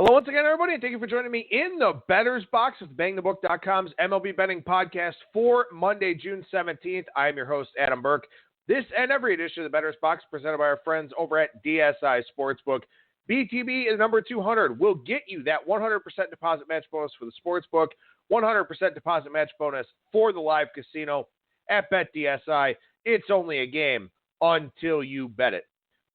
Hello once again, everybody, and thank you for joining me in the Bettor's Box with BangTheBook.com's MLB betting podcast for Monday, June 17th. I am your host, Adam Burke. This and every edition of the Bettor's Box presented by our friends over at DSI Sportsbook. BTB is number 200. We'll get you that 100% deposit match bonus for the Sportsbook, 100% deposit match bonus for the live casino at BetDSI. It's only a game until you bet it.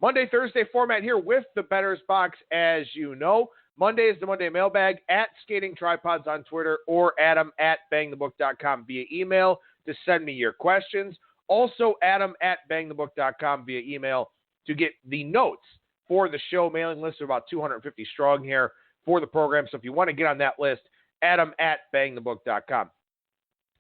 Monday, Thursday format here with the Bettor's Box, as you know. Monday is the Monday Mailbag at Skating Tripods on Twitter or Adam at BangTheBook.com via email to send me your questions. Also, Adam at BangTheBook.com via email to get the notes for the show. Mailing list of about 250 strong here for the program. So if you want to get on that list, Adam at BangTheBook.com.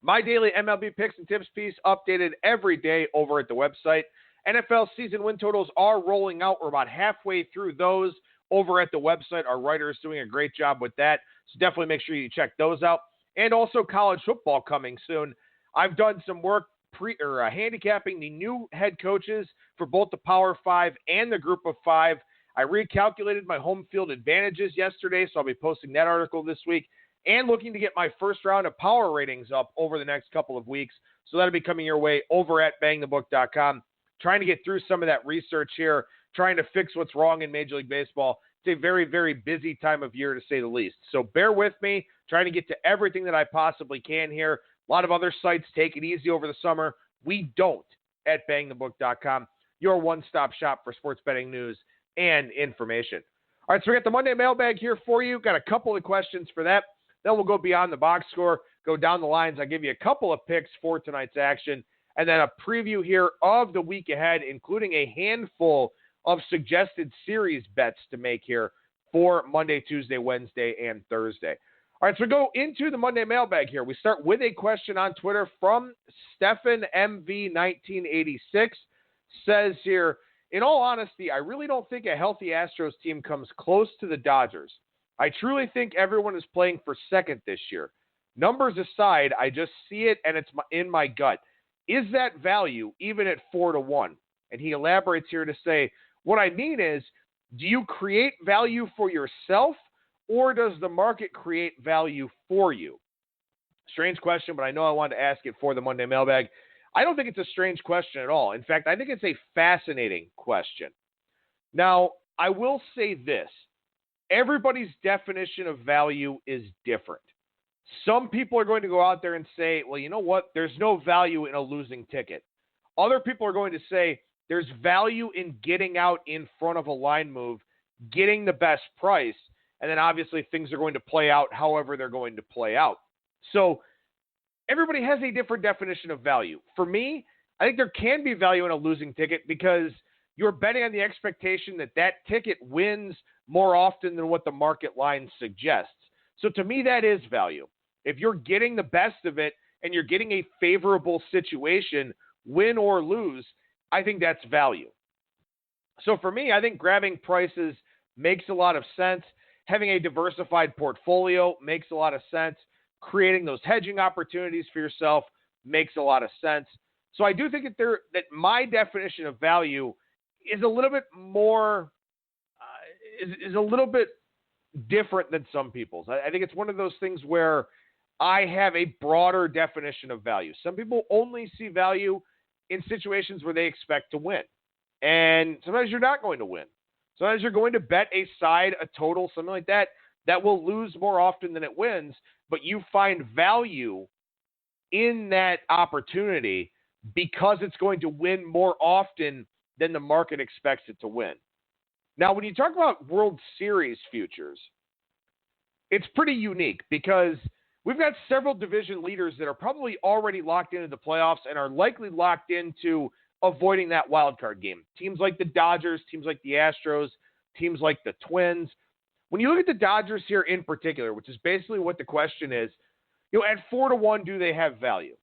My daily MLB picks and tips piece updated every day over at the website. NFL season win totals are rolling out. We're about halfway through those over at the website. Our writer is doing a great job with that. So definitely make sure you check those out. And also college football coming soon. I've done some work handicapping the new head coaches for both the Power 5 and the Group of 5. I recalculated my home field advantages yesterday, so I'll be posting that article this week. And looking to get my first round of power ratings up over the next couple of weeks. So that'll be coming your way over at BangTheBook.com. Trying to get through some of that research here, trying to fix what's wrong in Major League Baseball. It's a very, very busy time of year, to say the least. So bear with me, trying to get to everything that I possibly can here. A lot of other sites take it easy over the summer. We don't at BangTheBook.com, your one-stop shop for sports betting news and information. All right, so we got the Monday Mailbag here for you. Got a couple of questions for that. Then we'll go beyond the box score, go down the lines. I'll give you a couple of picks for tonight's action, and then a preview here of the week ahead, including a handful of suggested series bets to make here for Monday, Tuesday, Wednesday, and Thursday. All right, so we go into the Monday Mailbag here. We start with a question on Twitter from Stefan MV1986. Says here, in all honesty, I really don't think a healthy Astros team comes close to the Dodgers. I truly think everyone is playing for second this year. Numbers aside, I just see it, and it's in my gut. Is that value even at 4-1? And he elaborates here to say, what I mean is, do you create value for yourself, or does the market create value for you? Strange question, but I know I wanted to ask it for the Monday Mailbag. I don't think it's a strange question at all. In fact, I think it's a fascinating question. Now, I will say this. Everybody's definition of value is different. Some people are going to go out there and say, well, you know what? There's no value in a losing ticket. Other people are going to say there's value in getting out in front of a line move, getting the best price, and then obviously things are going to play out however they're going to play out. So everybody has a different definition of value. For me, I think there can be value in a losing ticket because you're betting on the expectation that that ticket wins more often than what the market line suggests. So to me, that is value. If you're getting the best of it and you're getting a favorable situation, win or lose, I think that's value. So for me, I think grabbing prices makes a lot of sense. Having a diversified portfolio makes a lot of sense. Creating those hedging opportunities for yourself makes a lot of sense. So I do think that my definition of value is a little bit more, is a little bit different than some people's. I think it's one of those things where I have a broader definition of value. Some people only see value in situations where they expect to win. And sometimes you're not going to win. Sometimes you're going to bet a side, a total, something like that, that will lose more often than it wins, but you find value in that opportunity because it's going to win more often than the market expects it to win. Now, when you talk about World Series futures, it's pretty unique because we've got several division leaders that are probably already locked into the playoffs and are likely locked into avoiding that wild card game. Teams like the Dodgers, teams like the Astros, teams like the Twins. When you look at the Dodgers here in particular, which is basically what the question is, at 4-1, do they have value?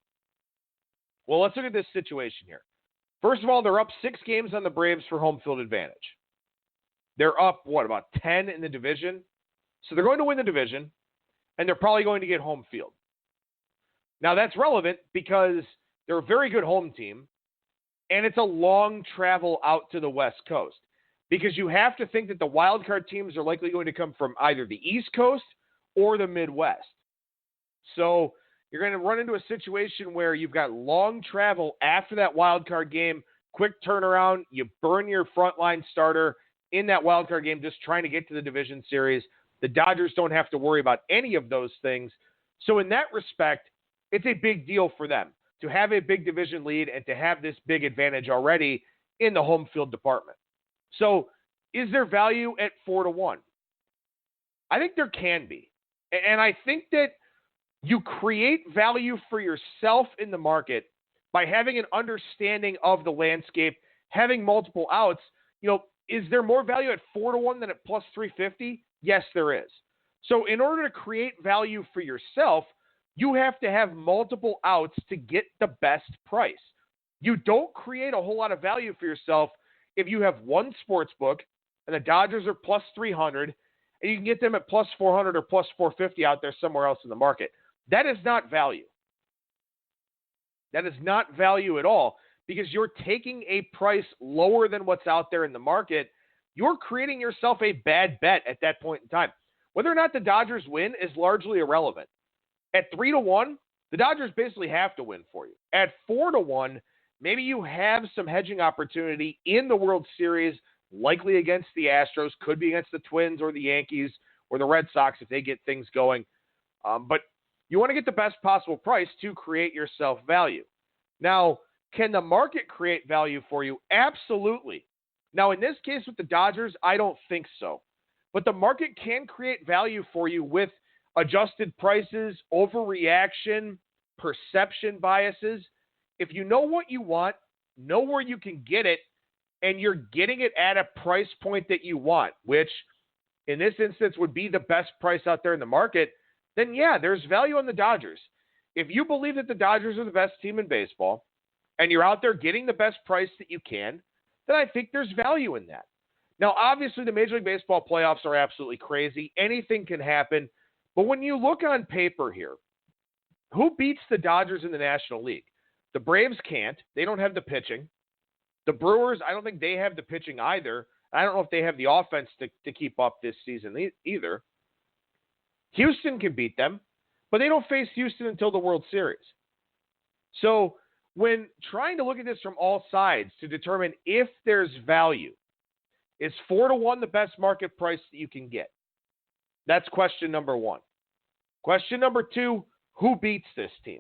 Well, let's look at this situation here. First of all, they're up 6 games on the Braves for home field advantage. They're up, about 10 in the division? So they're going to win the division, and they're probably going to get home field. Now, that's relevant because they're a very good home team, and it's a long travel out to the West Coast. because you have to think that the wild card teams are likely going to come from either the East Coast or the Midwest. So you're going to run into a situation where you've got long travel after that wild card game, quick turnaround, you burn your frontline starter in that wild card game just trying to get to the division series. The Dodgers don't have to worry about any of those things. So in that respect, it's a big deal for them to have a big division lead and to have this big advantage already in the home field department. So is there value at 4-1? I think there can be. And I think that you create value for yourself in the market by having an understanding of the landscape, having multiple outs. Is there more value at 4-1 than at plus 350? Yes, there is. So in order to create value for yourself, you have to have multiple outs to get the best price. You don't create a whole lot of value for yourself if you have one sports book and the Dodgers are plus 300 and you can get them at plus 400 or plus 450 out there somewhere else in the market. That is not value. That is not value at all, because you're taking a price lower than what's out there in the market. You're creating yourself a bad bet at that point in time. Whether or not the Dodgers win is largely irrelevant. At 3-1, the Dodgers basically have to win for you. At 4-1, maybe you have some hedging opportunity in the World Series, likely against the Astros, could be against the Twins or the Yankees or the Red Sox if they get things going. But you want to get the best possible price to create yourself value. Now, can the market create value for you? Absolutely. Now, in this case with the Dodgers, I don't think so. But the market can create value for you with adjusted prices, overreaction, perception biases. If you know what you want, know where you can get it, and you're getting it at a price point that you want, which in this instance would be the best price out there in the market, then yeah, there's value on the Dodgers. If you believe that the Dodgers are the best team in baseball and you're out there getting the best price that you can, then I think there's value in that. Now, obviously, the Major League Baseball playoffs are absolutely crazy. Anything can happen. But when you look on paper here, who beats the Dodgers in the National League? The Braves can't. They don't have the pitching. The Brewers, I don't think they have the pitching either. I don't know if they have the offense to keep up this season either. Houston can beat them, but they don't face Houston until the World Series. So when trying to look at this from all sides to determine if there's value, is 4-1 the best market price that you can get? That's question number one. Question number two, who beats this team?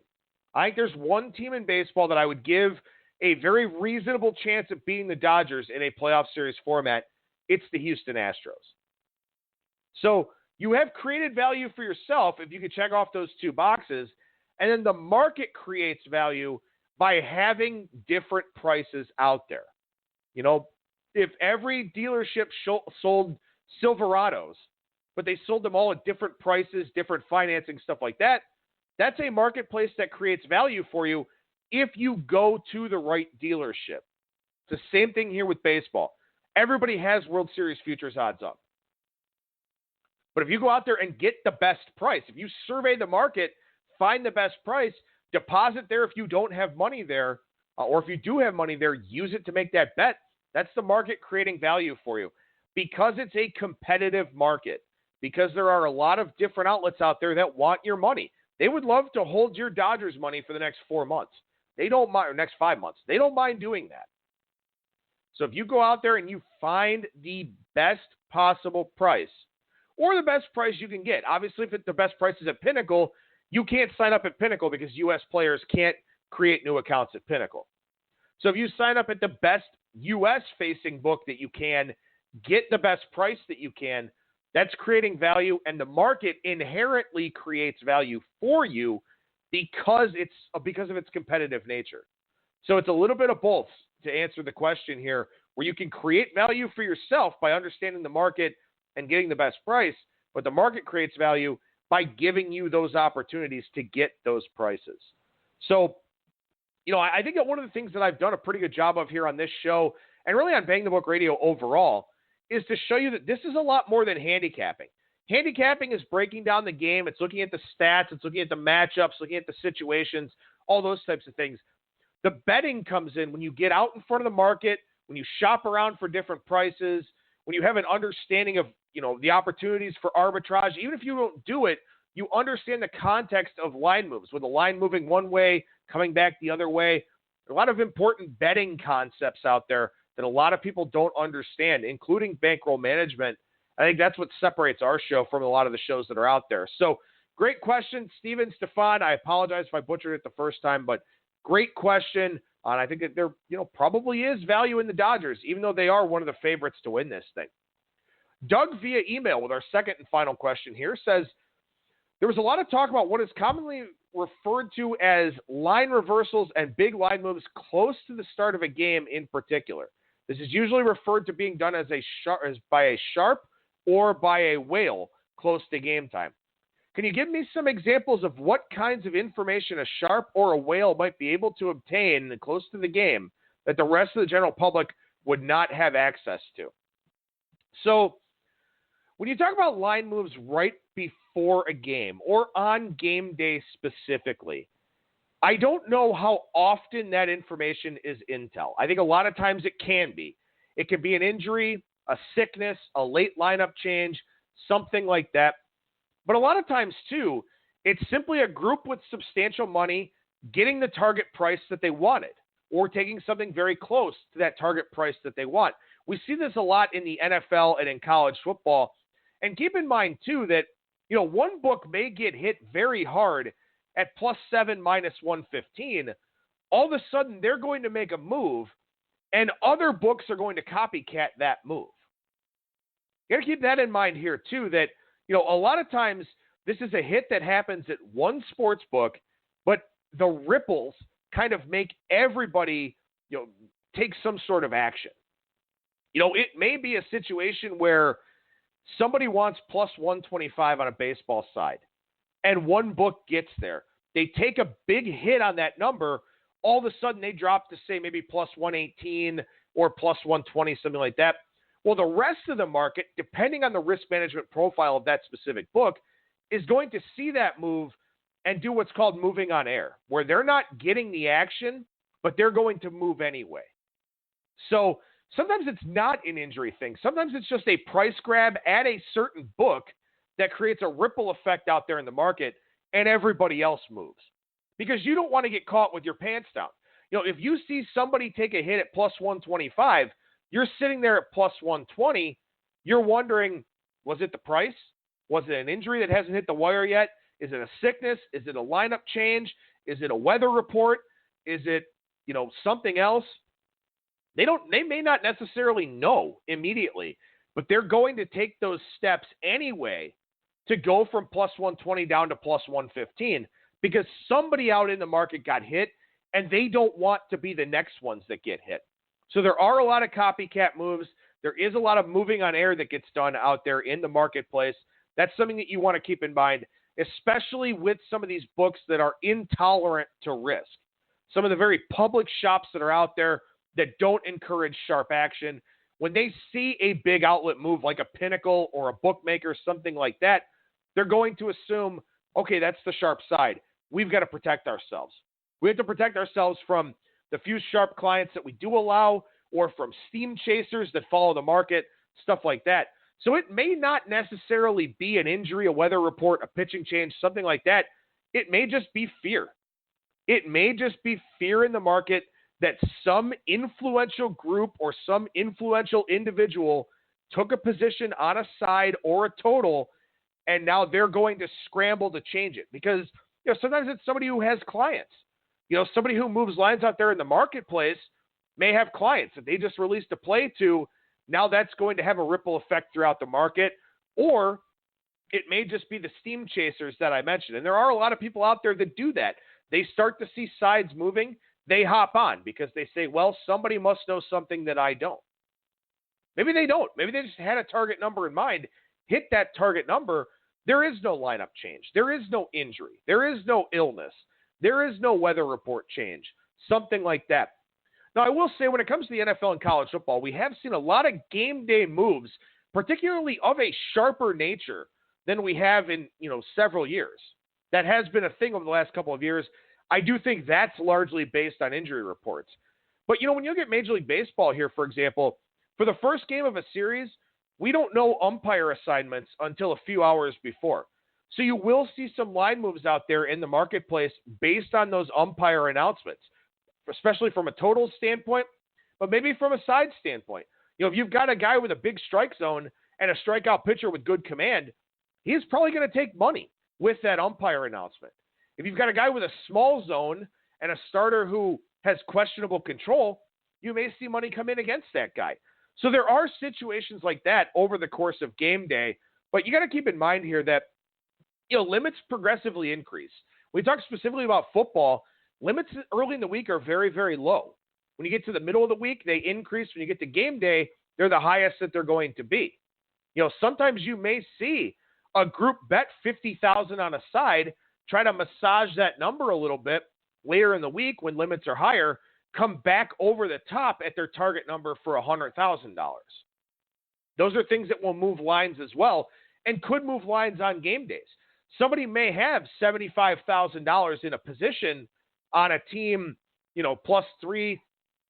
I think there's one team in baseball that I would give a very reasonable chance of beating the Dodgers in a playoff series format. It's the Houston Astros. So you have created value for yourself if you can check off those two boxes, and then the market creates value by having different prices out there. If every dealership sold Silverados, but they sold them all at different prices, different financing, stuff like that, that's a marketplace that creates value for you if you go to the right dealership. It's the same thing here with baseball. Everybody has World Series futures odds up. But if you go out there and get the best price, if you survey the market, find the best price, deposit there if you don't have money there, or if you do have money there, use it to make that bet. That's the market creating value for you. Because it's a competitive market, because there are a lot of different outlets out there that want your money. They would love to hold your Dodgers money for the next 4 months. They don't mind, or next 5 months. They don't mind doing that. So if you go out there and you find the best possible price, or the best price you can get. Obviously, if the best price is at Pinnacle, you can't sign up at Pinnacle because U.S. players can't create new accounts at Pinnacle. So if you sign up at the best U.S.-facing book that you can, get the best price that you can, that's creating value, and the market inherently creates value for you because of its competitive nature. So it's a little bit of both to answer the question here, where you can create value for yourself by understanding the market and getting the best price, but the market creates value by giving you those opportunities to get those prices. So, I think that one of the things that I've done a pretty good job of here on this show, and really on Bang the Book Radio overall, is to show you that this is a lot more than handicapping. Handicapping is breaking down the game. It's looking at the stats. It's looking at the matchups, looking at the situations, all those types of things. The betting comes in when you get out in front of the market, when you shop around for different prices, when you have an understanding of, the opportunities for arbitrage, even if you don't do it, you understand the context of line moves, with the line moving one way, coming back the other way. A lot of important betting concepts out there that a lot of people don't understand, including bankroll management. I think that's what separates our show from a lot of the shows that are out there. So great question, Steven Stefan. I apologize if I butchered it the first time, but great question. And I think that there, probably is value in the Dodgers, even though they are one of the favorites to win this thing. Doug via email with our second and final question here says, there was a lot of talk about what is commonly referred to as line reversals and big line moves close to the start of a game in particular. This is usually referred to being done as by a sharp or by a whale close to game time. Can you give me some examples of what kinds of information a sharp or a whale might be able to obtain close to the game that the rest of the general public would not have access to? So, when you talk about line moves right before a game or on game day specifically, I don't know how often that information is intel. I think a lot of times it can be. It could be an injury, a sickness, a late lineup change, something like that. But a lot of times, too, it's simply a group with substantial money getting the target price that they wanted or taking something very close to that target price that they want. We see this a lot in the NFL and in college football. And keep in mind, too, that, one book may get hit very hard at +7, -115. All of a sudden, they're going to make a move, and other books are going to copycat that move. You got to keep that in mind here, too, that, a lot of times this is a hit that happens at one sports book, but the ripples kind of make everybody, take some sort of action. It may be a situation where somebody wants +125 on a baseball side, and one book gets there. They take a big hit on that number. All of a sudden, they drop to, say, maybe +118 or +120, something like that. Well, the rest of the market, depending on the risk management profile of that specific book, is going to see that move and do what's called moving on air, where they're not getting the action, but they're going to move anyway. So sometimes it's not an injury thing. Sometimes it's just a price grab at a certain book that creates a ripple effect out there in the market, and everybody else moves. Because you don't want to get caught with your pants down. If you see somebody take a hit at +125, you're sitting there at +120, you're wondering, was it the price? Was it an injury that hasn't hit the wire yet? Is it a sickness? Is it a lineup change? Is it a weather report? Is it, something else? They may not necessarily know immediately, but they're going to take those steps anyway to go from +120 down to +115 because somebody out in the market got hit and they don't want to be the next ones that get hit. So there are a lot of copycat moves. There is a lot of moving on air that gets done out there in the marketplace. That's something that you want to keep in mind, especially with some of these books that are intolerant to risk. Some of the very public shops that are out there that don't encourage sharp action, when they see a big outlet move like a Pinnacle or a bookmaker, something like that, they're going to assume, okay, that's the sharp side. We've got to protect ourselves. We have to protect ourselves from the few sharp clients that we do allow or from steam chasers that follow the market, stuff like that. So it may not necessarily be an injury, a weather report, a pitching change, something like that. It may just be fear. It may just be fear in the market that some influential group or some influential individual took a position on a side or a total, and now they're going to scramble to change it. Because sometimes it's somebody who has clients. Somebody who moves lines out there in the marketplace may have clients that they just released a play to. Now that's going to have a ripple effect throughout the market. Or it may just be the steam chasers that I mentioned. And there are a lot of people out there that do that. They start to see sides moving. They hop on because they say, well, somebody must know something that I don't. Maybe they don't. Maybe they just had a target number in mind, hit that target number. There is no lineup change. There is no injury. There is no illness. There is no weather report change, something like that. Now, I will say when it comes to the NFL and college football, we have seen a lot of game day moves, particularly of a sharper nature than we have in, several years. That has been a thing over the last couple of years. I do think that's largely based on injury reports. But, when you look at Major League Baseball here, for example, for the first game of a series, we don't know umpire assignments until a few hours before. So you will see some line moves out there in the marketplace based on those umpire announcements, especially from a total standpoint, but maybe from a side standpoint. If you've got a guy with a big strike zone and a strikeout pitcher with good command, he's probably going to take money with that umpire announcement. If you've got a guy with a small zone and a starter who has questionable control, you may see money come in against that guy. So there are situations like that over the course of game day, but you got to keep in mind here that limits progressively increase. We talk specifically about football. Limits early in the week are very, very low. When you get to the middle of the week, they increase. When you get to game day, they're the highest that they're going to be. Sometimes you may see a group bet $50,000 on a side, try to massage that number a little bit later in the week when limits are higher, come back over the top at their target number for $100,000. Those are things that will move lines as well and could move lines on game days. Somebody may have $75,000 in a position on a team, +3,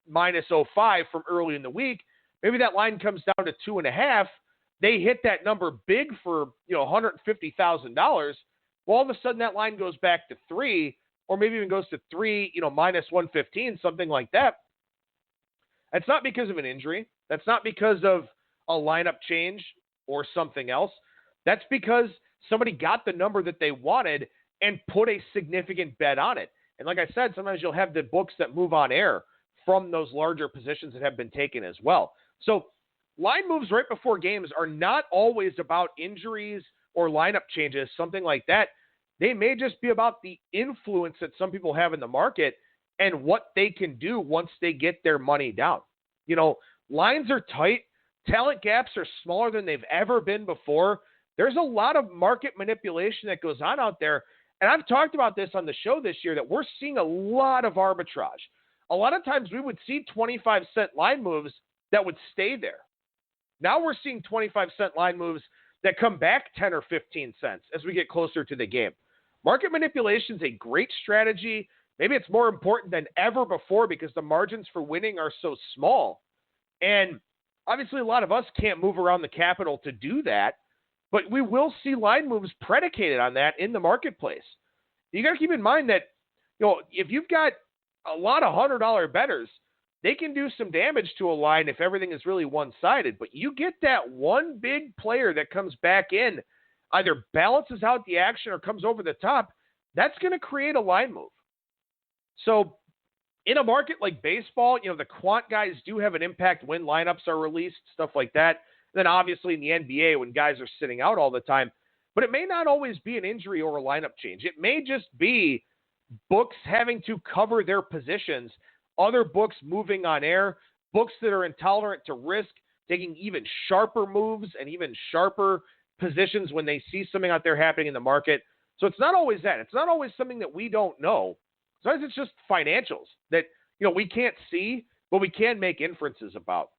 -05 from early in the week. Maybe that line comes down to 2.5. They hit that number big for, $150,000. Well, all of a sudden that line goes back to 3, or maybe even goes to 3, -115, something like that. That's not because of an injury. That's not because of a lineup change or something else. That's because somebody got the number that they wanted and put a significant bet on it. And like I said, sometimes you'll have the books that move on air from those larger positions that have been taken as well. So line moves right before games are not always about injuries or lineup changes, something like that. They may just be about the influence that some people have in the market and what they can do once they get their money down. Lines are tight. Talent gaps are smaller than they've ever been before. There's a lot of market manipulation that goes on out there. And I've talked about this on the show this year that we're seeing a lot of arbitrage. A lot of times we would see 25-cent line moves that would stay there. Now we're seeing 25-cent line moves that come back 10 or 15 cents as we get closer to the game. Market manipulation is a great strategy. Maybe it's more important than ever before because the margins for winning are so small. And obviously a lot of us can't move around the capital to do that, but we will see line moves predicated on that in the marketplace. You got to keep in mind that, if you've got a lot of $100 bettors, they can do some damage to a line if everything is really one-sided. But you get that one big player that comes back in, either balances out the action or comes over the top, that's going to create a line move. So in a market like baseball, the quant guys do have an impact when lineups are released, stuff like that. And then obviously in the NBA when guys are sitting out all the time. But it may not always be an injury or a lineup change. It may just be books having to cover their positions, other books moving on air, books that are intolerant to risk, taking even sharper moves and even sharper positions when they see something out there happening in the market. So it's not always that. It's not always something that we don't know. Sometimes it's just financials that, we can't see, but we can make inferences about.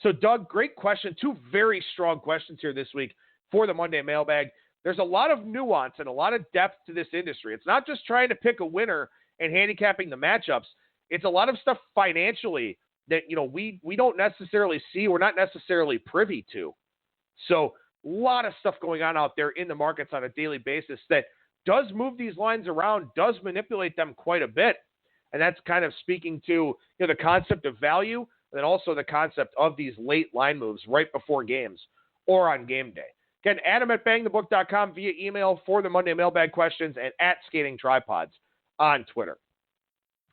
So Doug, great question. 2 very strong questions here this week for the Monday Mailbag. There's a lot of nuance and a lot of depth to this industry. It's not just trying to pick a winner and handicapping the matchups. It's a lot of stuff financially that, we don't necessarily see. We're not necessarily privy to. So a lot of stuff going on out there in the markets on a daily basis that does move these lines around, does manipulate them quite a bit. And that's kind of speaking to, the concept of value and then also the concept of these late line moves right before games or on game day. Again, Adam at bangthebook.com via email for the Monday Mailbag questions and at Skating Tripods on Twitter.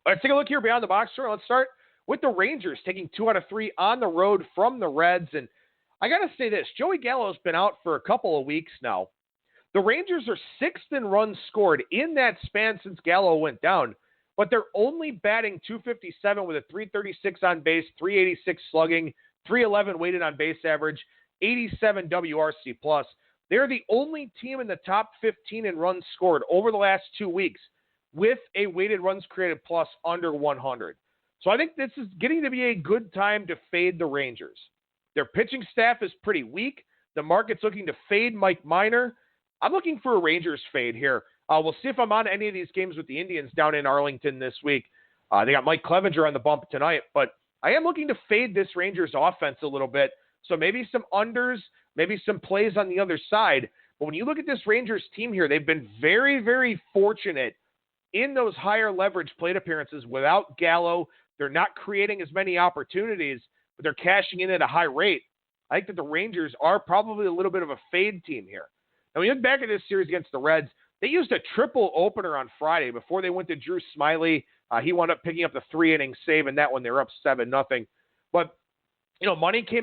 Let's take a look here beyond the box score. Let's start with the Rangers taking 2 out of 3 on the road from the Reds. And I got to say this, Joey Gallo's been out for a couple of weeks now. The Rangers are 6th in runs scored in that span since Gallo went down, but they're only batting .257 with a .336 on base, .386 slugging, .311 weighted on base average, 87 WRC+. They're the only team in the top 15 in runs scored over the last 2 weeks with a weighted runs created plus under 100. So I think this is getting to be a good time to fade the Rangers. Their pitching staff is pretty weak. The market's looking to fade Mike Minor. I'm looking for a Rangers fade here. We'll see if I'm on any of these games with the Indians down in Arlington this week. They got Mike Clevenger on the bump tonight, but I am looking to fade this Rangers offense a little bit. So maybe some unders, maybe some plays on the other side. But when you look at this Rangers team here, they've been very, very fortunate in those higher leverage plate appearances without Gallo. They're not creating as many opportunities, but they're cashing in at a high rate. I think that the Rangers are probably a little bit of a fade team here. Now, when you look back at this series against the Reds, they used a triple opener on Friday before they went to Drew Smyly. He wound up picking up the 3-inning save in that one. They were up 7-0. But, Money's been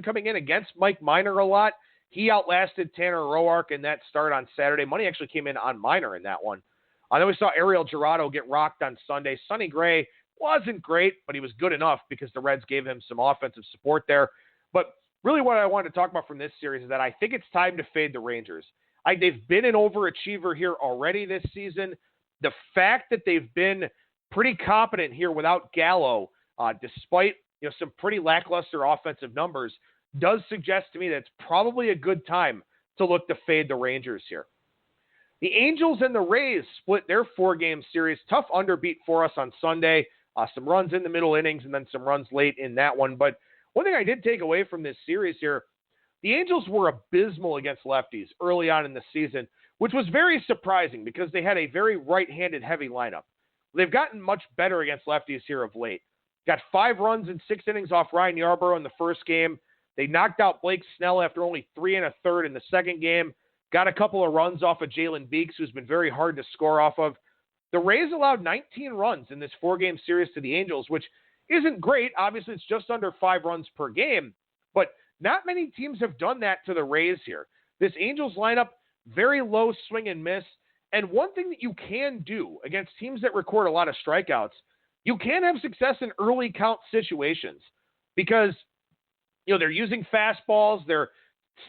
coming in against Mike Minor a lot. He outlasted Tanner Roark in that start on Saturday. Money actually came in on Minor in that one. Then we saw Ariel Jurado get rocked on Sunday. Sonny Gray wasn't great, but he was good enough because the Reds gave him some offensive support there. But really what I wanted to talk about from this series is that I think it's time to fade the Rangers. They've been an overachiever here already this season. The fact that they've been pretty competent here without Gallo, despite some pretty lackluster offensive numbers, does suggest to me that it's probably a good time to look to fade the Rangers here. The Angels and the Rays split their 4-game series. Tough underbeat for us on Sunday. Some runs in the middle innings and then some runs late in that one. But one thing I did take away from this series here, the Angels were abysmal against lefties early on in the season, which was very surprising because they had a very right-handed heavy lineup. They've gotten much better against lefties here of late. Got 5 runs in 6 innings off Ryan Yarbrough in the first game. They knocked out Blake Snell after only 3 1/3 in the second game. Got a couple of runs off of Jalen Beeks, who's been very hard to score off of. The Rays allowed 19 runs in this 4-game series to the Angels, which isn't great. Obviously, it's just under 5 runs per game, but not many teams have done that to the Rays here. This Angels lineup, very low swing and miss. And one thing that you can do against teams that record a lot of strikeouts, you can have success in early count situations because, they're using fastballs. They're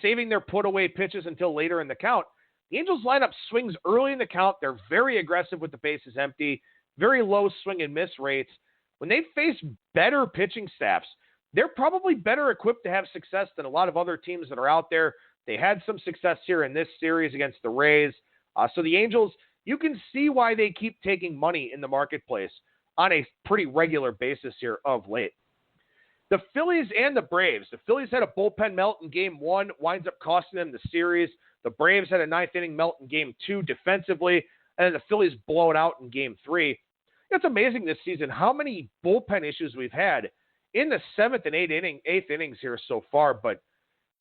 saving their put-away pitches until later in the count. The Angels lineup swings early in the count. They're very aggressive with the bases empty, very low swing and miss rates. When they face better pitching staffs, they're probably better equipped to have success than a lot of other teams that are out there. They had some success here in this series against the Rays. So the Angels, you can see why they keep taking money in the marketplace on a pretty regular basis here of late. The Phillies and the Braves. The Phillies had a bullpen melt in Game 1, winds up costing them the series. The Braves had a 9th-inning melt in Game 2 defensively, and then the Phillies blow it out in Game 3. It's amazing this season how many bullpen issues we've had in the 7th and 8th innings here so far. But,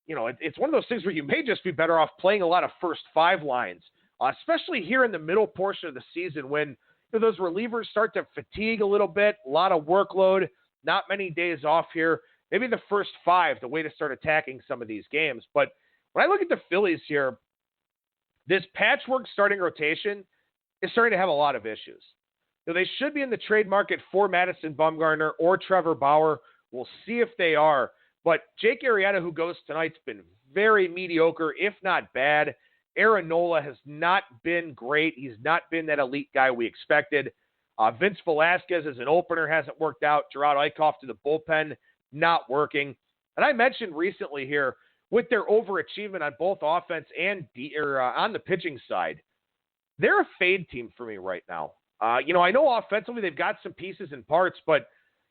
it's one of those things where you may just be better off playing a lot of first 5 lines, especially here in the middle portion of the season when those relievers start to fatigue a little bit, a lot of workload. Not many days off here. Maybe the first 5, the way to start attacking some of these games. But when I look at the Phillies here, this patchwork starting rotation is starting to have a lot of issues. They should be in the trade market for Madison Bumgarner or Trevor Bauer. We'll see if they are. But Jake Arrieta, who goes tonight's been very mediocre, if not bad. Aaron Nola has not been great. He's not been that elite guy we expected. Vince Velasquez as an opener hasn't worked out. Gerard Eickhoff to the bullpen, not working. And I mentioned recently here, with their overachievement on both offense and on the pitching side, they're a fade team for me right now. I know offensively they've got some pieces and parts, but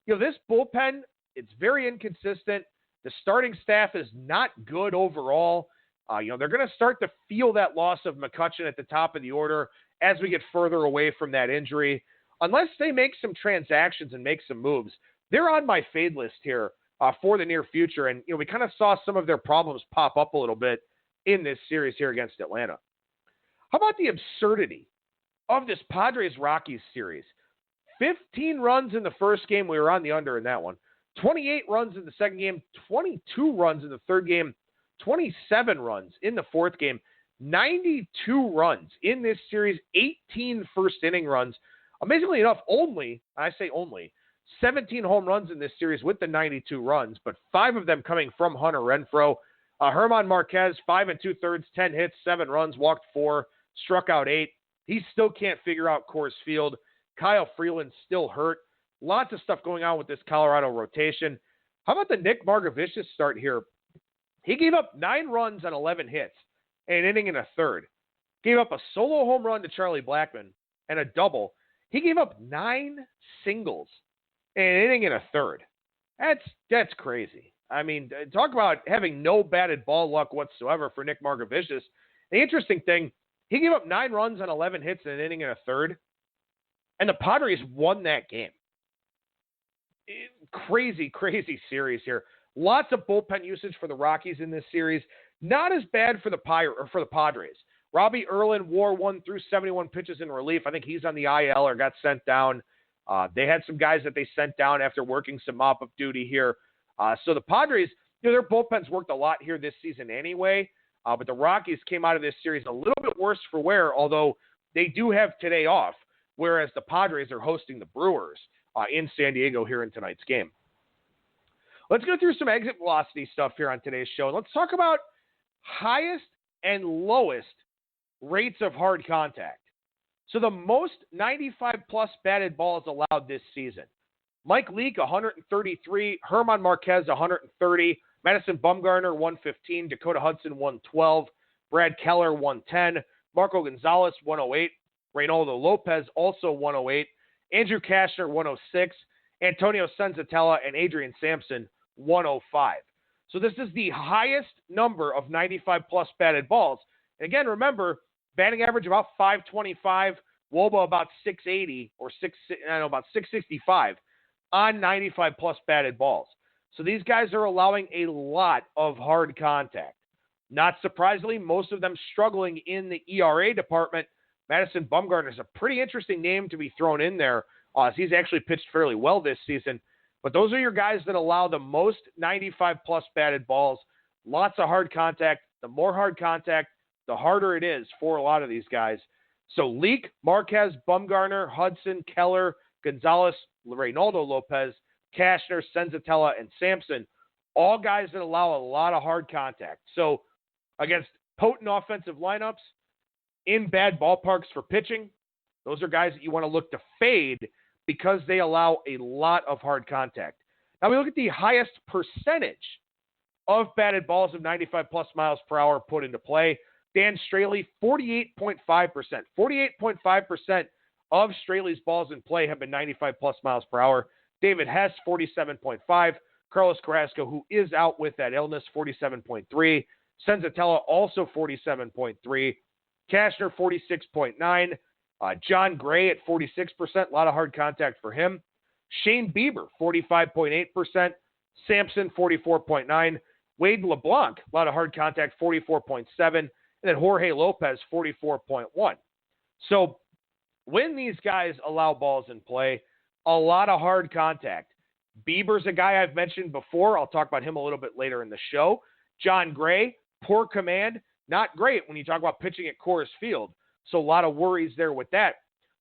this bullpen, it's very inconsistent. The starting staff is not good overall. They're going to start to feel that loss of McCutchen at the top of the order as we get further away from that injury. Unless they make some transactions and make some moves, they're on my fade list here for the near future. And, we kind of saw some of their problems pop up a little bit in this series here against Atlanta. How about the absurdity of this Padres-Rockies series? 15 runs in the first game. We were on the under in that one. 28 runs in the second game. 22 runs in the third game. 27 runs in the fourth game. 92 runs in this series. 18 first-inning runs. Amazingly enough, only 17 home runs in this series with the 92 runs, but 5 of them coming from Hunter Renfroe. Herman Marquez, 5 2/3, 10 hits, 7 runs, walked 4, struck out 8. He still can't figure out Coors Field. Kyle Freeland's still hurt. Lots of stuff going on with this Colorado rotation. How about the Nick Margevicius start here? He gave up 9 runs on 11 hits, an inning and a third. Gave up a solo home run to Charlie Blackmon and a double. He gave up 9 singles and an inning and a third. That's crazy. I mean, talk about having no batted ball luck whatsoever for Nick Margevicius. The interesting thing, he gave up 9 runs on 11 hits in an inning and a third, and the Padres won that game. Crazy series here. Lots of bullpen usage for the Rockies in this series. Not as bad for the Padres. Robbie Erlin wore 1 through 71 pitches in relief. I think he's on the IL or got sent down. They had some guys that they sent down after working some mop-up duty here. So the Padres, their bullpens worked a lot here this season anyway. But the Rockies came out of this series a little bit worse for wear, although they do have today off, whereas the Padres are hosting the Brewers in San Diego here in tonight's game. Let's go through some exit velocity stuff here on today's show. Let's talk about highest and lowest rates of hard contact. So the most 95-plus batted balls allowed this season. Mike Leake, 133. Herman Marquez, 130. Madison Bumgarner, 115. Dakota Hudson, 112. Brad Keller, 110. Marco Gonzalez, 108. Reynaldo Lopez, also 108. Andrew Kashner, 106. Antonio Senzatella and Adrian Sampson, 105. So this is the highest number of 95-plus batted balls. And again, remember, batting average about 525, WOBA about 680 or about 665 on 95-plus batted balls. So these guys are allowing a lot of hard contact. Not surprisingly, most of them struggling in the ERA department. Madison Bumgarner is a pretty interesting name to be thrown in there. He's actually pitched fairly well this season. But those are your guys that allow the most 95-plus batted balls. Lots of hard contact. The more hard contact, the harder it is for a lot of these guys. So Leake, Marquez, Bumgarner, Hudson, Keller, Gonzalez, Reynaldo Lopez, Kashner, Senzatella, and Sampson, all guys that allow a lot of hard contact. So against potent offensive lineups, in bad ballparks for pitching, those are guys that you want to look to fade because they allow a lot of hard contact. Now we look at the highest percentage of batted balls of 95-plus miles per hour put into play. Dan Straley, 48.5%. 48.5% of Straley's balls in play have been 95-plus miles per hour. David Hess, 47.5. Carlos Carrasco, who is out with that illness, 47.3. Senzatella, also 47.3. Kashner, 46.9. John Gray at 46%. A lot of hard contact for him. Shane Bieber, 45.8%. Sampson, 44.9. Wade LeBlanc, a lot of hard contact, 44.7. And then Jorge Lopez, 44.1. So when these guys allow balls in play, a lot of hard contact. Bieber's a guy I've mentioned before. I'll talk about him a little bit later in the show. John Gray, poor command, not great when you talk about pitching at Coors Field. So a lot of worries there with that.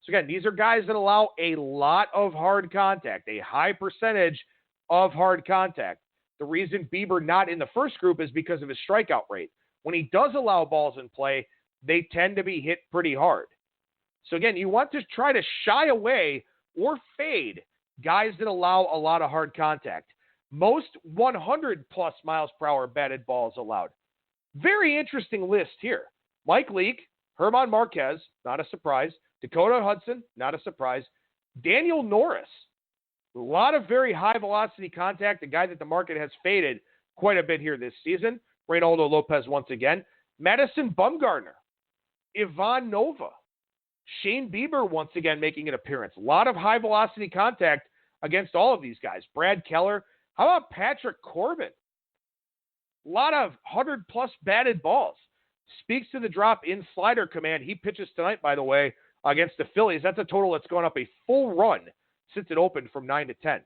So again, these are guys that allow a lot of hard contact, a high percentage of hard contact. The reason Bieber not in the first group is because of his strikeout rate. When he does allow balls in play, they tend to be hit pretty hard. So again, you want to try to shy away or fade guys that allow a lot of hard contact. Most 100-plus miles per hour batted balls allowed. Very interesting list here. Mike Leake, Herman Marquez, not a surprise. Dakota Hudson, not a surprise. Daniel Norris, a lot of very high-velocity contact, a guy that the market has faded quite a bit here this season. Reynaldo Lopez once again. Madison Bumgarner, Ivan Nova, Shane Bieber once again making an appearance. A lot of high-velocity contact against all of these guys. Brad Keller. How about Patrick Corbin? A lot of 100-plus batted balls. Speaks to the drop in slider command. He pitches tonight, by the way, against the Phillies. That's a total that's gone up a full run since it opened from 9 to 10.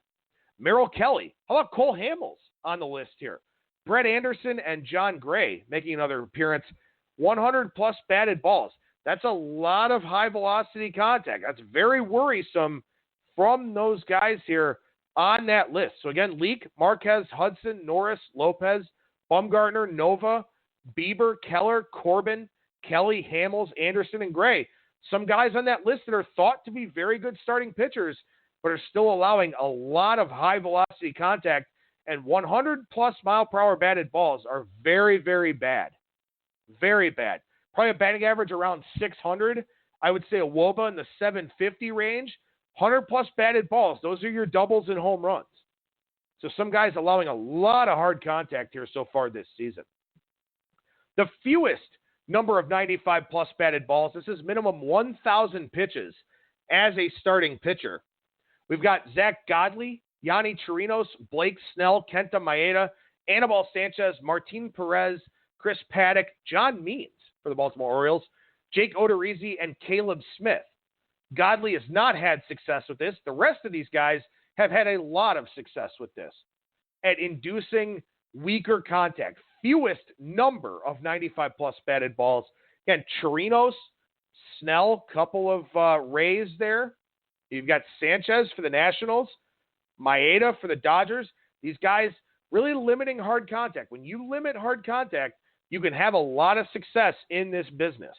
Merrill Kelly. How about Cole Hamels on the list here? Brett Anderson and John Gray making another appearance. 100-plus batted balls. That's a lot of high-velocity contact. That's very worrisome from those guys here on that list. So again, Leake, Marquez, Hudson, Norris, Lopez, Bumgarner, Nova, Bieber, Keller, Corbin, Kelly, Hamels, Anderson, and Gray. Some guys on that list that are thought to be very good starting pitchers, but are still allowing a lot of high-velocity contact, and 100-plus mile-per-hour batted balls are very, very bad. Very bad. Probably a batting average around 600. I would say a WOBA in the 750 range. 100-plus batted balls. Those are your doubles and home runs. So some guys allowing a lot of hard contact here so far this season. The fewest number of 95-plus batted balls, this is minimum 1,000 pitches as a starting pitcher. We've got Zach Godley, Yanni Chirinos, Blake Snell, Kenta Maeda, Anibal Sanchez, Martin Perez, Chris Paddock, John Means for the Baltimore Orioles, Jake Odorizzi, and Caleb Smith. Godley has not had success with this. The rest of these guys have had a lot of success with this at inducing weaker contact. Fewest number of 95-plus batted balls. Again, Chirinos, Snell, couple of Rays there. You've got Sanchez for the Nationals, Maeda for the Dodgers. These guys really limiting hard contact. When you limit hard contact, you can have a lot of success in this business.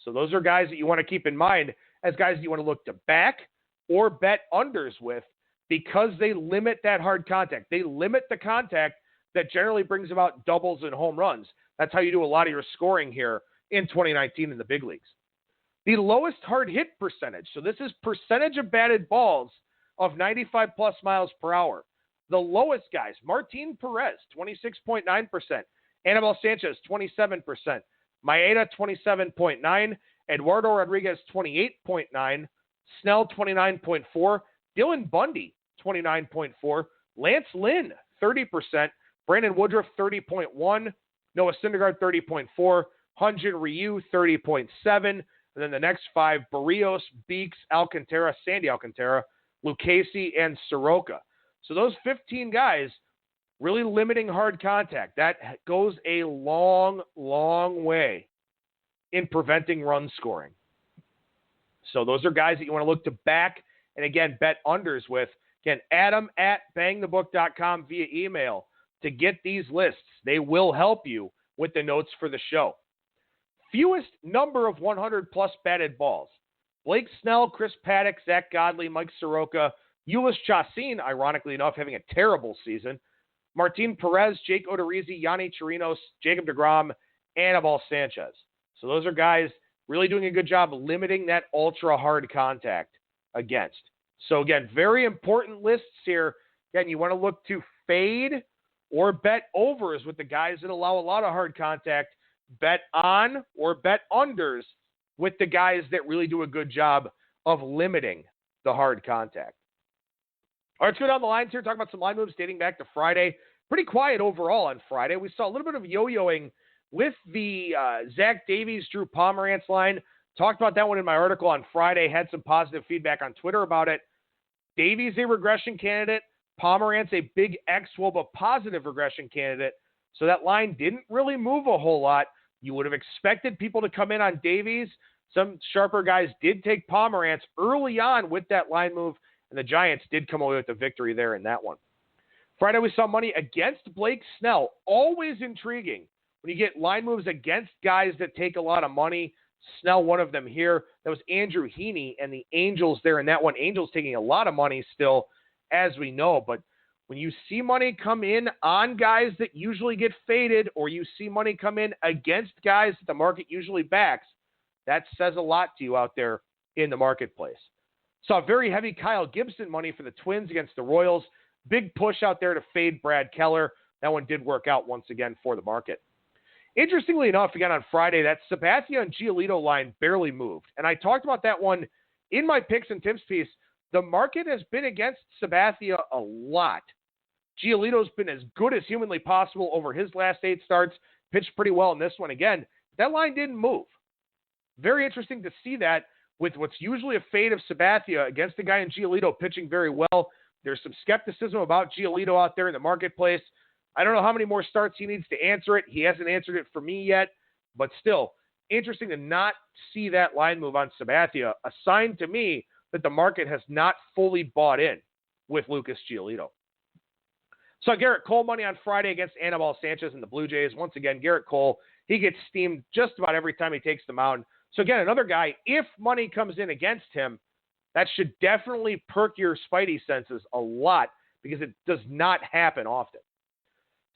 So those are guys that you want to keep in mind as guys that you want to look to back or bet unders with because they limit that hard contact. They limit the contact that generally brings about doubles and home runs. That's how you do a lot of your scoring here in 2019 in the big leagues. The lowest hard hit percentage, so this is percentage of batted balls of 95-plus miles per hour. The lowest guys, Martin Perez, 26.9%. Anibal Sanchez, 27%. Maeda, 27.9%. Eduardo Rodriguez, 28.9%. Snell, 29.4%. Dylan Bundy, 29.4%. Lance Lynn, 30%. Brandon Woodruff, 30.1%. Noah Syndergaard, 30.4%. Hyun-Jin Ryu, 30.7%. And then the next five, Barrios, Beeks, Alcantara, Sandy Alcantara, Lucchesi, and Soroka. So those 15 guys really limiting hard contact. That goes a long, long way in preventing run scoring. So those are guys that you want to look to back and, again, bet unders with. Again, Adam at bangthebook.com via email to get these lists. They will help you with the notes for the show. Fewest number of 100-plus batted balls. Blake Snell, Chris Paddock, Zach Godley, Mike Soroka, Ulyss Chacin, ironically enough, having a terrible season. Martin Perez, Jake Odorizzi, Yanni Chirinos, Jacob deGrom, Anibal Sanchez. So those are guys really doing a good job limiting that ultra-hard contact against. So, again, very important lists here. Again, you want to look to fade or bet overs with the guys that allow a lot of hard contact. Bet on or bet unders with the guys that really do a good job of limiting the hard contact. All right, let's go down the lines here, talk about some line moves dating back to Friday. Pretty quiet overall on Friday. We saw a little bit of yo-yoing with the Zach Davies, Drew Pomerantz line. Talked about that one in my article on Friday. Had some positive feedback on Twitter about it. Davies a regression candidate. Pomerantz a big XWOBA positive regression candidate. So that line didn't really move a whole lot. You would have expected people to come in on Davies. Some sharper guys did take Pomerantz early on with that line move, and the Giants did come away with the victory there in that one. Friday, we saw money against Blake Snell. Always intriguing when you get line moves against guys that take a lot of money. Snell, one of them here. That was Andrew Heaney and the Angels there in that one. Angels taking a lot of money still, as we know. But when you see money come in on guys that usually get faded, or you see money come in against guys that the market usually backs, that says a lot to you out there in the marketplace. Saw very heavy Kyle Gibson money for the Twins against the Royals. Big push out there to fade Brad Keller. That one did work out once again for the market. Interestingly enough, again on Friday, that Sabathia and Giolito line barely moved. And I talked about that one in my picks and tips piece. The market has been against Sabathia a lot. Giolito's been as good as humanly possible over his last 8 starts. Pitched pretty well in this one again. That line didn't move. Very interesting to see that with what's usually a fade of Sabathia against the guy in Giolito pitching very well. There's some skepticism about Giolito out there in the marketplace. I don't know how many more starts he needs to answer it. He hasn't answered it for me yet, but still interesting to not see that line move on Sabathia, a sign to me that the market has not fully bought in with Lucas Giolito. So Garrett Cole money on Friday against Anibal Sanchez and the Blue Jays. Once again, Garrett Cole, he gets steamed just about every time he takes the mound. So again, another guy, if money comes in against him, that should definitely perk your spidey senses a lot because it does not happen often.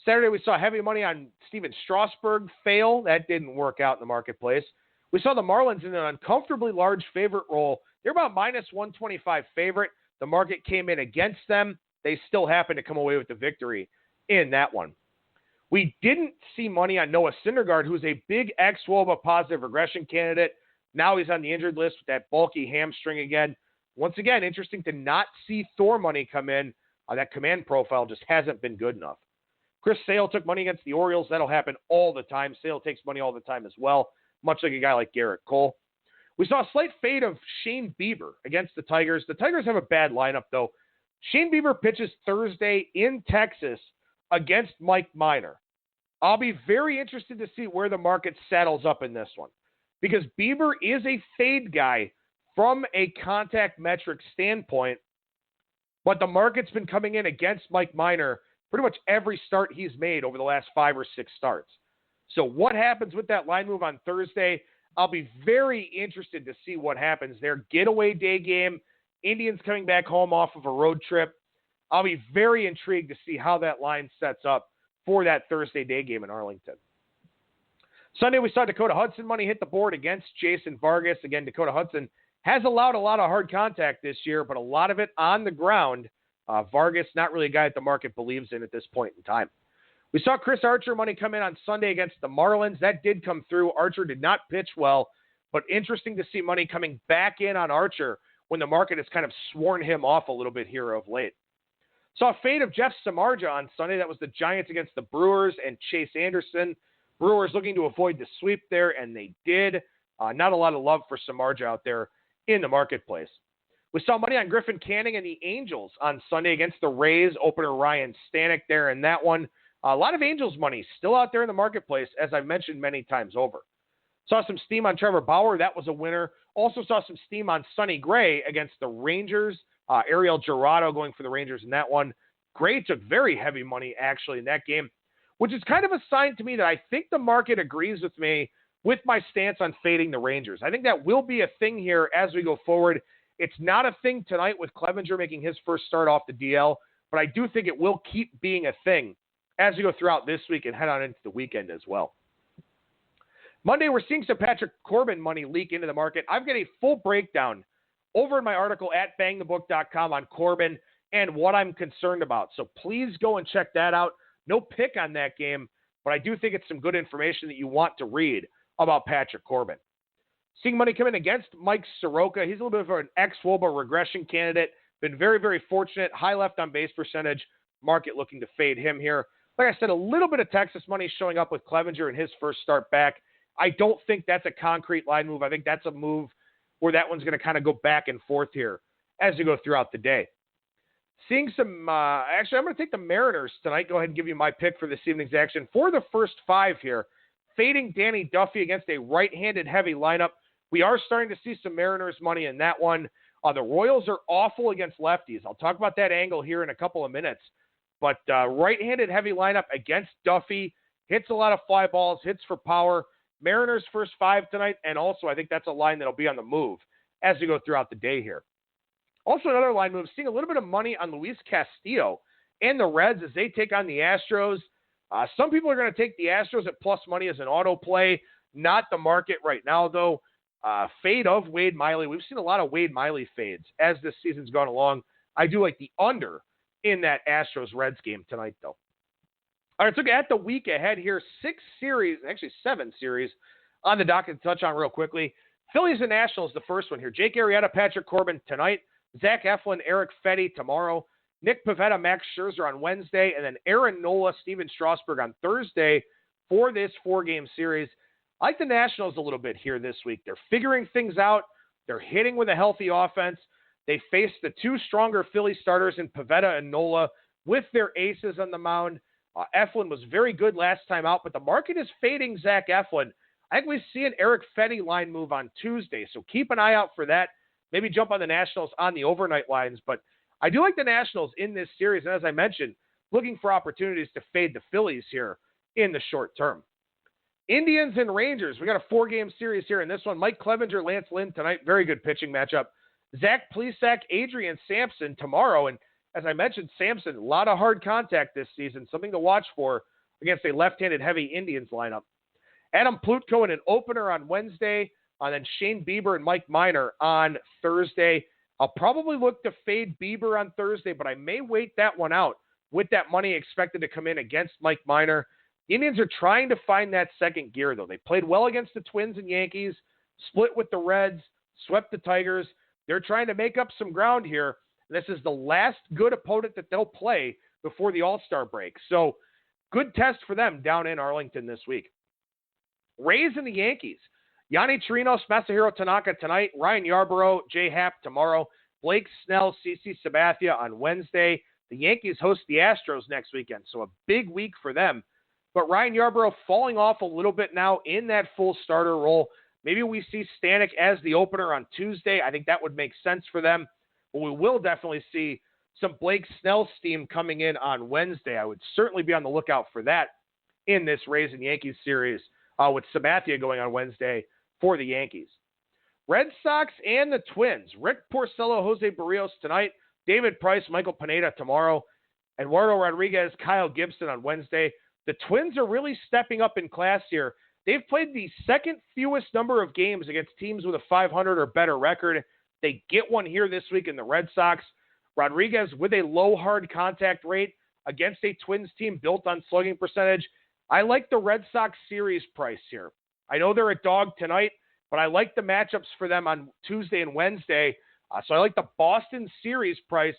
Saturday, we saw heavy money on Steven Strasburg fail. That didn't work out in the marketplace. We saw the Marlins in an uncomfortably large favorite role. They're about minus 125 favorite. The market came in against them. they still happen to come away with the victory in that one. We didn't see money on Noah Syndergaard, who's a big ex-Woba positive regression candidate. Now he's on the injured list with that bulky hamstring again. Once again, interesting to not see Thor money come in. That command profile just hasn't been good enough. Chris Sale took money against the Orioles. That'll happen all the time. Sale takes money all the time as well, much like a guy like Garrett Cole. We saw a slight fade of Shane Bieber against the Tigers. The Tigers have a bad lineup, though. Shane Bieber pitches Thursday in Texas against Mike Minor. I'll be very interested to see where the market settles up in this one, because Bieber is a fade guy from a contact metric standpoint, but the market's been coming in against Mike Minor pretty much every start he's made over the last 5 or 6 starts. So what happens with that line move on Thursday? I'll be very interested to see what happens there. Getaway day game, Indians coming back home off of a road trip. I'll be very intrigued to see how that line sets up for that Thursday day game in Arlington. Sunday, we saw Dakota Hudson money hit the board against Jason Vargas. Again, Dakota Hudson has allowed a lot of hard contact this year, but a lot of it on the ground. Vargas, not really a guy that the market believes in at this point in time. We saw Chris Archer money come in on Sunday against the Marlins. That did come through. Archer did not pitch well, but interesting to see money coming back in on Archer when the market has kind of sworn him off a little bit here of late. Saw a fade of Jeff Samardzija on Sunday. That was the Giants against the Brewers and Chase Anderson. Brewers looking to avoid the sweep there, and they did. Not a lot of love for Samardzija out there in the marketplace. We saw money on Griffin Canning and the Angels on Sunday against the Rays. Opener Ryan Stanek there in that one. A lot of Angels money still out there in the marketplace, as I've mentioned many times over. Saw some steam on Trevor Bauer. That was a winner. Also saw some steam on Sonny Gray against the Rangers. Ariel Jurado going for the Rangers in that one. Gray took very heavy money, actually, in that game, which is kind of a sign to me that I think the market agrees with me with my stance on fading the Rangers. I think that will be a thing here as we go forward. It's not a thing tonight with Clevenger making his first start off the DL, but I do think it will keep being a thing as we go throughout this week and head on into the weekend as well. Monday, we're seeing some Patrick Corbin money leak into the market. I've got a full breakdown over in my article at bangthebook.com on Corbin and what I'm concerned about. So please go and check that out. No pick on that game, but I do think it's some good information that you want to read about Patrick Corbin. Seeing money come in against Mike Soroka. He's a little bit of an ex-Woba regression candidate. Been very, very fortunate. High left on base percentage. Market looking to fade him here. Like I said, a little bit of Texas money showing up with Clevenger in his first start back. I don't think that's a concrete line move. I think that's a move where that one's going to kind of go back and forth here as we go throughout the day. Seeing some, actually, I'm going to take the Mariners tonight. Go ahead and give you my pick for this evening's action. For the first 5 here, fading Danny Duffy against a right-handed heavy lineup. We are starting to see some Mariners money in that one. The Royals are awful against lefties. I'll talk about that angle here in a couple of minutes. But right-handed heavy lineup against Duffy. Hits a lot of fly balls, hits for power. Mariners first 5 tonight, and also I think that's a line that'll be on the move as we go throughout the day here. Also another line move, seeing a little bit of money on Luis Castillo and the Reds as they take on the Astros. Some people are going to take the Astros at plus money as an auto play. Not the market right now, though. Fade of Wade Miley. We've seen a lot of Wade Miley fades as this season's gone along. I do like the under in that Astros-Reds game tonight, though. All right, so at the week ahead here, 7 series on the docket to touch on real quickly. Phillies and Nationals, the first one here. Jake Arrieta, Patrick Corbin tonight. Zach Eflin, Eric Fetty tomorrow. Nick Pivetta, Max Scherzer on Wednesday. And then Aaron Nola, Steven Strasburg on Thursday for this 4-game series. I like the Nationals a little bit here this week. They're figuring things out. They're hitting with a healthy offense. They faced the 2 stronger Philly starters in Pivetta and Nola with their aces on the mound. Eflin was very good last time out, but the market is fading Zach Eflin. I think we see an Eric Fetty line move on Tuesday, so keep an eye out for that. Maybe jump on the Nationals on the overnight lines, but I do like the Nationals in this series, and as I mentioned, looking for opportunities to fade the Phillies here in the short term. Indians and Rangers, we got a 4-game series here in this one. Mike Clevenger, Lance Lynn tonight, very good pitching matchup. Zach Plesac, Adrian Sampson tomorrow, and as I mentioned, Sampson, a lot of hard contact this season, something to watch for against a left-handed heavy Indians lineup. Adam Plutko in an opener on Wednesday, and then Shane Bieber and Mike Minor on Thursday. I'll probably look to fade Bieber on Thursday, but I may wait that one out with that money expected to come in against Mike Minor. The Indians are trying to find that second gear, though. They played well against the Twins and Yankees, split with the Reds, swept the Tigers. They're trying to make up some ground here. This is the last good opponent that they'll play before the All-Star break. So, good test for them down in Arlington this week. Rays and the Yankees. Yanni Chirinos, Masahiro Tanaka tonight. Ryan Yarbrough, Jay Happ tomorrow. Blake Snell, CC Sabathia on Wednesday. The Yankees host the Astros next weekend, so a big week for them. But Ryan Yarbrough falling off a little bit now in that full starter role. Maybe we see Stanek as the opener on Tuesday. I think that would make sense for them. But we will definitely see some Blake Snell steam coming in on Wednesday. I would certainly be on the lookout for that in this Rays and Yankees series with Sabathia going on Wednesday for the Yankees. Red Sox and the Twins. Rick Porcello, Jose Barrios tonight. David Price, Michael Pineda tomorrow. Eduardo Rodriguez, Kyle Gibson on Wednesday. The Twins are really stepping up in class here. They've played the second fewest number of games against teams with a 500 or better record. They get one here this week in the Red Sox. Rodriguez with a low hard contact rate against a Twins team built on slugging percentage. I like the Red Sox series price here. I know they're a dog tonight, but I like the matchups for them on Tuesday and Wednesday. So I like the Boston series price.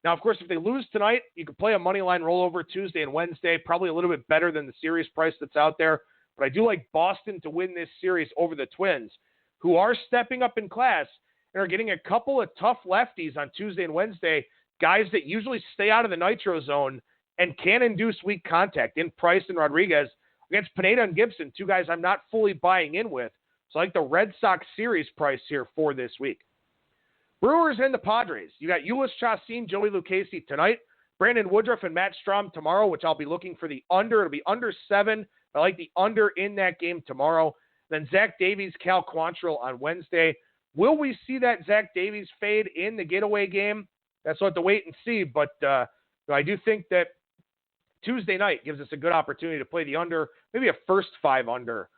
Now, of course, if they lose tonight, you can play a money line rollover Tuesday and Wednesday, probably a little bit better than the series price that's out there. But I do like Boston to win this series over the Twins, who are stepping up in class and are getting a couple of tough lefties on Tuesday and Wednesday, guys that usually stay out of the nitro zone and can induce weak contact in Price and Rodriguez against Pineda and Gibson, two guys I'm not fully buying in with. So I like the Red Sox series price here for this week. Brewers and the Padres. You got Ulis Chassin, Joey Lucchesi tonight, Brandon Woodruff and Matt Strahm tomorrow, which I'll be looking for the under. It'll be under 7. I like the under in that game tomorrow. Then Zach Davies, Cal Quantrill on Wednesday. Will we see that Zach Davies fade in the getaway game? That's what to wait and see. But I do think that Tuesday night gives us a good opportunity to play the under, maybe a first 5 under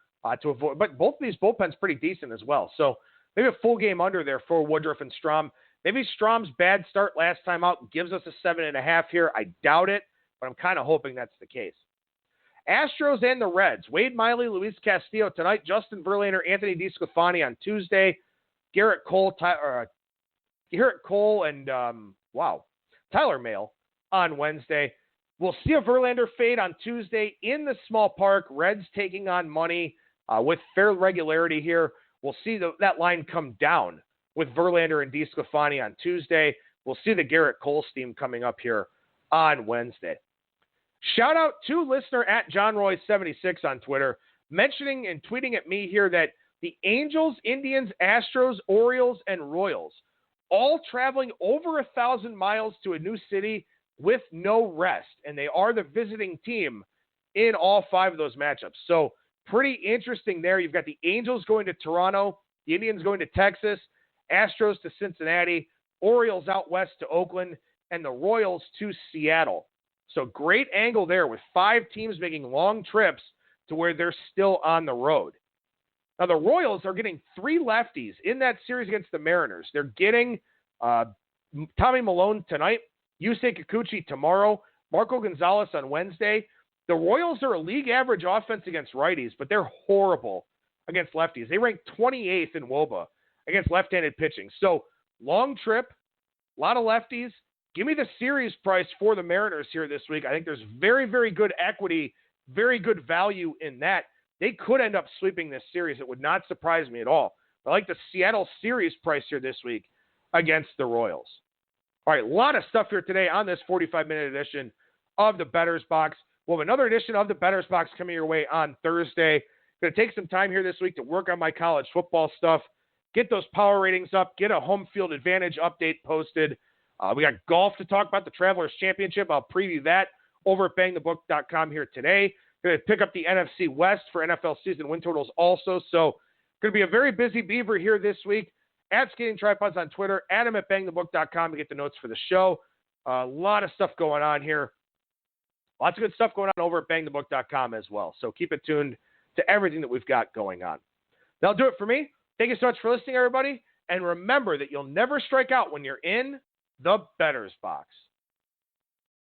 to avoid. But both of these bullpens pretty decent as well. So maybe a full game under there for Woodruff and Strahm. Maybe Strahm's bad start last time out gives us a 7.5 here. I doubt it, but I'm kind of hoping that's the case. Astros and the Reds. Wade Miley, Luis Castillo tonight. Justin Verlander, Anthony DeSclafani on Tuesday. Garrett Cole and Tyler Mahle on Wednesday. We'll see a Verlander fade on Tuesday in the small park. Reds taking on money with fair regularity here. We'll see that line come down with Verlander and DeSclafani on Tuesday. We'll see the Garrett Cole steam coming up here on Wednesday. Shout out to listener at JohnRoy76 on Twitter, mentioning and tweeting at me here that the Angels, Indians, Astros, Orioles, and Royals all traveling over 1,000 miles to a new city with no rest, and they are the visiting team in all 5 of those matchups. So pretty interesting there. You've got the Angels going to Toronto, the Indians going to Texas, Astros to Cincinnati, Orioles out west to Oakland, and the Royals to Seattle. So great angle there with 5 teams making long trips to where they're still on the road. Now, the Royals are getting 3 lefties in that series against the Mariners. They're getting Tommy Malone tonight, Yusei Kikuchi tomorrow, Marco Gonzalez on Wednesday. The Royals are a league average offense against righties, but they're horrible against lefties. They rank 28th in WOBA against left-handed pitching. So, long trip, a lot of lefties. Give me the series price for the Mariners here this week. I think there's very, very good equity, very good value in that. They could end up sweeping this series. It would not surprise me at all. I like the Seattle series price here this week against the Royals. All right, a lot of stuff here today on this 45-minute edition of the Bettor's Box. We'll have another edition of the Bettor's Box coming your way on Thursday. Going to take some time here this week to work on my college football stuff, get those power ratings up, get a home field advantage update posted. We got golf to talk about, the Travelers Championship. I'll preview that over at bangthebook.com here today. Going to pick up the NFC West for NFL season win totals also. So going to be a very busy beaver here this week. At Skating Tripods on Twitter, Adam at bangthebook.com to get the notes for the show. A lot of stuff going on here. Lots of good stuff going on over at bangthebook.com as well. So keep it tuned to everything that we've got going on. That'll do it for me. Thank you so much for listening, everybody. And remember that you'll never strike out when you're in the Bettor's Box.